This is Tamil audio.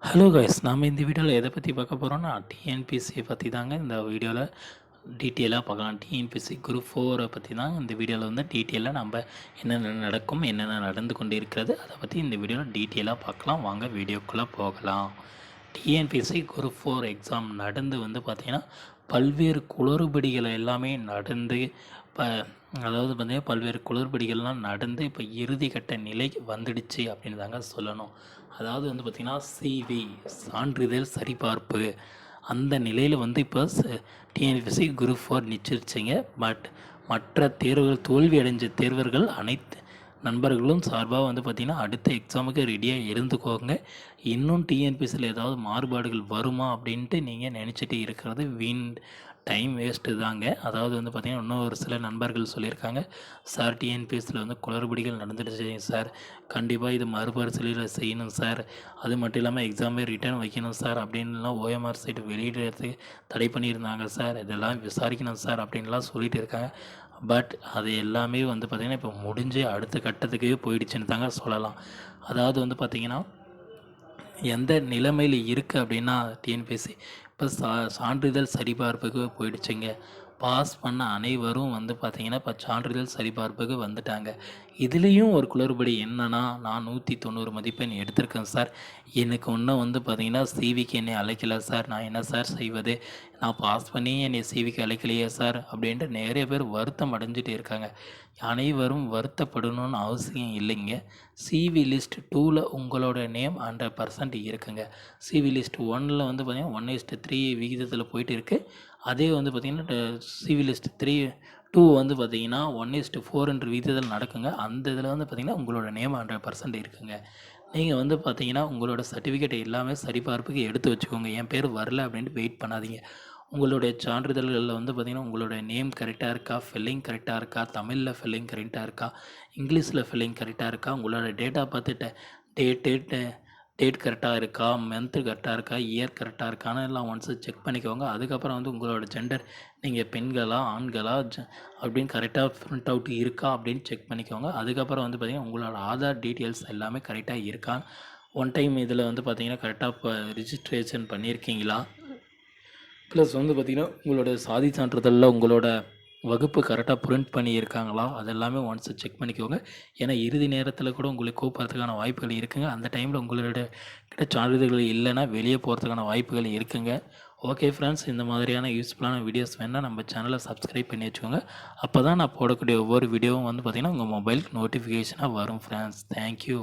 ஹலோ கைஸ், நாம் இந்த வீடியோவில் எதை பற்றி பார்க்க போகிறோம்னா டிஎன்பிஎஸ்சியை பற்றி தாங்க இந்த வீடியோவில் டீட்டெயிலாக பார்க்கலாம். டிஎன்பிஎஸ்சி குரூப் 4 பற்றி தான் இந்த வீடியோவில் வந்து டீட்டெயிலாக நம்ம என்னென்ன நடக்கும், என்னென்ன நடந்து கொண்டு இருக்கிறது, அதை பற்றி இந்த வீடியோவில் டீட்டெயிலாக பார்க்கலாம். வாங்க வீடியோக்குள்ளே போகலாம். டிஎன்பிஎஸ்சி குரூப் 4 எக்ஸாம் நடந்து வந்து பார்த்திங்கன்னா பல்வேறு குளறுபடிகள் எல்லாமே நடந்து அதாவது பார்த்திங்கன்னா பல்வேறு குளறுபடிகள்லாம் நடந்து இப்போ இறுதிக்கட்ட நிலை வந்துடுச்சு அப்படின்னு தாங்க சொல்லணும். அதாவது வந்து பார்த்திங்கன்னா சிவி சான்றிதழ் சரிபார்ப்பு அந்த நிலையில் வந்து இப்போ டிஎன்பிஎஸ்சி குரூப் 4 நிச்சயிச்சிங்க. பட் மற்ற தேர்வுகள் தோல்வி அடைஞ்ச தேர்வர்கள் அனைத்து நண்பர்களும் சார்பாக வந்து பார்த்திங்கன்னா அடுத்த எக்ஸாமுக்கு ரெடியாக இருந்துக்கோங்க. இன்னும் டிஎன்பிஎஸ்சியில் ஏதாவது மாறுபாடுகள் வருமா அப்படின்ட்டு நீங்கள் நினச்சிட்டு இருக்கிறது வீண் டைம் வேஸ்ட்டு தாங்க. அதாவது வந்து பார்த்திங்கன்னா இன்னும் ஒரு சில நண்பர்கள் சொல்லியிருக்காங்க, சார் டிஎன்பிஎஸ்சியில் வந்து குளறுபடிகள் நடந்துடுச்சு சார், கண்டிப்பாக இது மறுபரிசீலனை செய்யணும் சார், அது மட்டும் இல்லாமல் எக்ஸாமே ரிட்டர்ன் வைக்கணும் சார் அப்படின்லாம் ஓஎம்ஆர் சைட் வெளியிடுறதுக்கு தடை பண்ணியிருந்தாங்க சார், இதெல்லாம் விசாரிக்கணும் சார் அப்படின்லாம் சொல்லிட்டு இருக்காங்க. பட் அது எல்லாமே வந்து பார்த்திங்கன்னா இப்போ முடிஞ்சு அடுத்த கட்டத்துக்கே போயிடுச்சுன்னு தாங்க சொல்லலாம். அதாவது வந்து பார்த்திங்கன்னா எந்த நிலைமையில் இருக்குது அப்படின்னா டிஎன்பிஎஸ்சி இப்போ சான்றிதழ் சரிபார்ப்புக்கு போயிடுச்சுங்க. பாஸ் பண்ண அனைவரும் வந்து பார்த்திங்கன்னா இப்போ சான்றிதழ் சரிபார்ப்புக்கு வந்துட்டாங்க. இதுலேயும் ஒரு குளறுபடி என்னென்னா, நான் 190 மதிப்பெண் எடுத்திருக்கேன் சார், எனக்கு இன்னும் வந்து பார்த்திங்கன்னா சிவிக்கு என்னை அழைக்கலை சார், நான் என்ன சார் செய்வது, நான் பாஸ் பண்ணி என்னை சிவிக்கு அழைக்கலையே சார் அப்படின்ட்டு நிறைய பேர் வருத்தம் அடைஞ்சிட்டு இருக்காங்க. அனைவரும் வருத்தப்படணும்னு அவசியம் இல்லைங்க. சிவி லிஸ்ட் 2ல் உங்களோட நேம் 100% இருக்குங்க. சிவி லிஸ்ட் 1ல் வந்து பார்த்திங்கன்னா 1:3 விகிதத்தில் போயிட்டு இருக்குது. அதே வந்து பார்த்திங்கன்னா சிவி லிஸ்ட் 2 வந்து பார்த்திங்கன்னா 1:4 விகிதத்தில் நடக்குங்க. அந்த இதில் வந்து பார்த்திங்கன்னா உங்களோட நேம் 100% இருக்குங்க. நீங்கள் வந்து பார்த்திங்கன்னா உங்களோட சர்டிஃபிகேட் எல்லாமே சரிபார்ப்புக்கு எடுத்து வச்சுக்கோங்க. என் பேர் வரல அப்படின்ட்டு வெயிட் பண்ணாதீங்க. உங்களுடைய சான்றிதழ்களில் வந்து பார்த்திங்கன்னா உங்களோட நேம் கரெக்டாக இருக்கா, ஃபில்லிங் கரெக்டாக இருக்கா, தமிழில் ஃபில்லிங் கரெக்டாக இருக்கா, இங்கிலீஷில் ஃபில்லிங் கரெக்டாக இருக்கா, உங்களோட டேட்டா பார்த்துட்டு டேட் கரெக்டாக இருக்கா, மந்த்து கரெக்டாக இருக்கா, இயர் கரெக்டாக இருக்கான்னு எல்லாம் ஒன்ஸு செக் பண்ணிக்கோங்க. அதுக்கப்புறம் வந்து உங்களோட ஜெண்டர், நீங்கள் பெண்களா ஆண்களா அப்படின்னு கரெக்டாக ப்ரிண்ட் அவுட் இருக்கா அப்படின்னு செக் பண்ணிக்கோங்க. அதுக்கப்புறம் வந்து பார்த்திங்கன்னா உங்களோட ஆதார் டீட்டெயில்ஸ் எல்லாமே கரெக்டாக இருக்கா, ஒன் டைம் இதில் வந்து பார்த்திங்கன்னா கரெக்டாக இப்போ ரிஜிஸ்ட்ரேஷன் பண்ணியிருக்கீங்களா, ப்ளஸ் வந்து பார்த்திங்கன்னா உங்களோட சாதி சான்றிதழில் உங்களோட வகுப்பு கரெக்டாக பிரிண்ட் பண்ணியிருக்காங்களா, அதெல்லாமே ஒன்ஸ் செக் பண்ணிக்கோங்க. ஏன்னா இறுதி நேரத்தில் கூட உங்களுக்கு கூப்பிட்றதுக்கான வாய்ப்புகள் இருக்குங்க. அந்த டைமில் உங்களோட கிட்ட சான்றிதழ்கள் இல்லைன்னா வெளியே போகிறதுக்கான வாய்ப்புகள் இருக்குங்க. ஓகே ஃப்ரெண்ட்ஸ், இந்த மாதிரியான யூஸ்ஃபுல்லான வீடியோஸ் வேணால் நம்ம சேனலை சப்ஸ்கிரைப் பண்ணி வச்சுக்கோங்க. அப்போ தான் நான் போடக்கூடிய ஒவ்வொரு வீடியோவும் வந்து பார்த்திங்கன்னா உங்கள் மொபைலுக்கு நோட்டிஃபிகேஷனாக வரும் ஃப்ரெண்ட்ஸ். தேங்க்யூ.